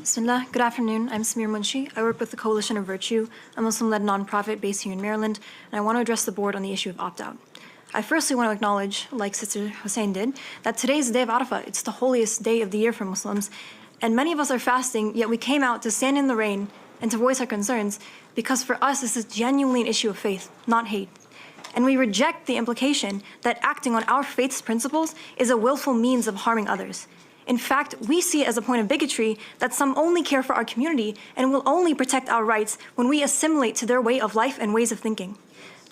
Bismillah. Good afternoon. I'm Samir Munshi. I work with the Coalition of Virtue, a Muslim-led nonprofit based here in Maryland, and I want to address the board on the issue of opt-out. I firstly want to acknowledge, like Sister Hussein did, that today is the day of Arafah. It's the holiest day of the year for Muslims, and many of us are fasting, yet we came out to stand in the rain and to voice our concerns because for us this is genuinely an issue of faith, not hate. And we reject the implication that acting on our faith's principles is a willful means of harming others. In fact, we see it as a point of bigotry that some only care for our community and will only protect our rights when we assimilate to their way of life and ways of thinking.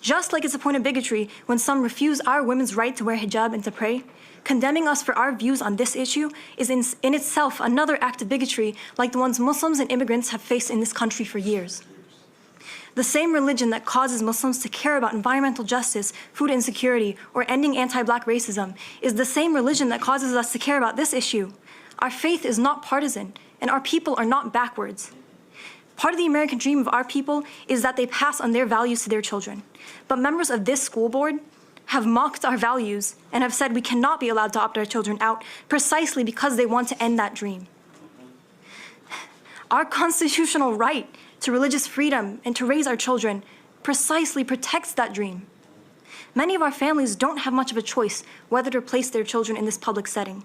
Just like it's a point of bigotry when some refuse our women's right to wear hijab and to pray, condemning us for our views on this issue is in itself another act of bigotry like the ones Muslims and immigrants have faced in this country for years. The same religion that causes Muslims to care about environmental justice, food insecurity, or ending anti-Black racism is the same religion that causes us to care about this issue. Our faith is not partisan, and our people are not backwards. Part of the American dream of our people is that they pass on their values to their children. But members of this school board have mocked our values and have said we cannot be allowed to opt our children out precisely because they want to end that dream. Our constitutional right to religious freedom and to raise our children precisely protects that dream. Many of our families don't have much of a choice whether to place their children in this public setting.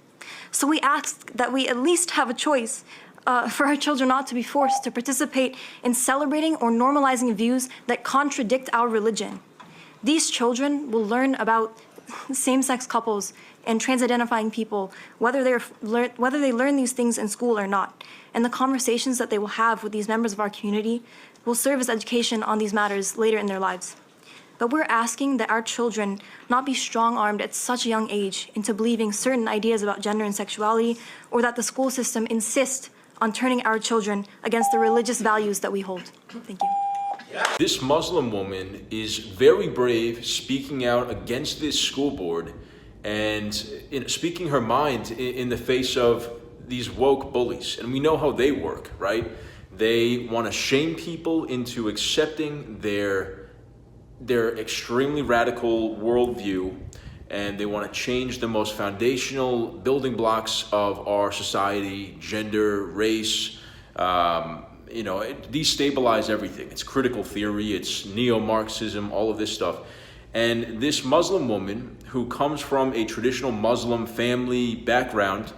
So we ask that we at least have a choice for our children not to be forced to participate in celebrating or normalizing views that contradict our religion. These children will learn about same-sex couples and trans-identifying people, whether they learn these things in school or not. And the conversations that they will have with these members of our community will serve as education on these matters later in their lives. But we're asking that our children not be strong-armed at such a young age into believing certain ideas about gender and sexuality, or that the school system insist on turning our children against the religious values that we hold. Thank you. This Muslim woman is very brave, speaking out against this school board and speaking her mind in the face of these woke bullies. And we know how they work, right? They want to shame people into accepting their extremely radical worldview, and they want to change the most foundational building blocks of our society: gender, race, destabilize everything. It's critical theory, it's neo-Marxism, all of this stuff. And this Muslim woman who comes from a traditional Muslim family background,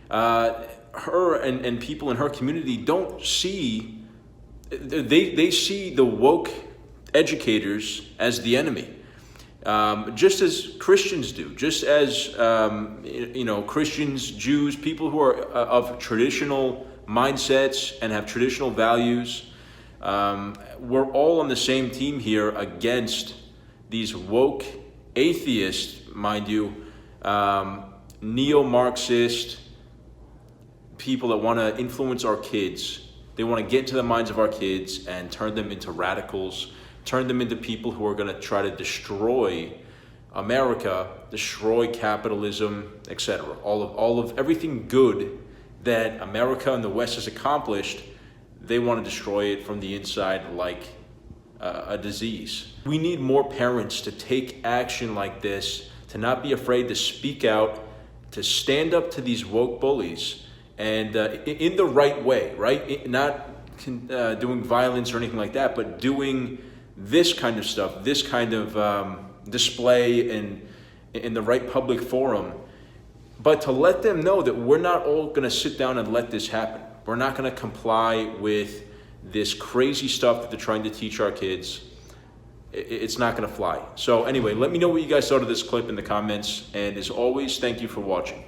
her and people in her community don't see, they see the woke educators as the enemy. Just as Christians do, just as, Christians, Jews, people who are of traditional mindsets and have traditional values. We're all on the same team here against these woke atheists, mind you, neo-Marxist people that want to influence our kids. They want to get into the minds of our kids and turn them into radicals, turn them into people who are going to try to destroy America, destroy capitalism, etc. All of everything good that America and the West has accomplished. They want to destroy it from the inside like a disease. We need more parents to take action like this, to not be afraid to speak out, to stand up to these woke bullies, and in the right way, right? Not doing violence or anything like that, but doing this kind of stuff, this kind of display in the right public forum. But to let them know that we're not all going to sit down and let this happen. We're not going to comply with this crazy stuff that they're trying to teach our kids. It's not going to fly. So anyway, let me know what you guys thought of this clip in the comments. And as always, thank you for watching.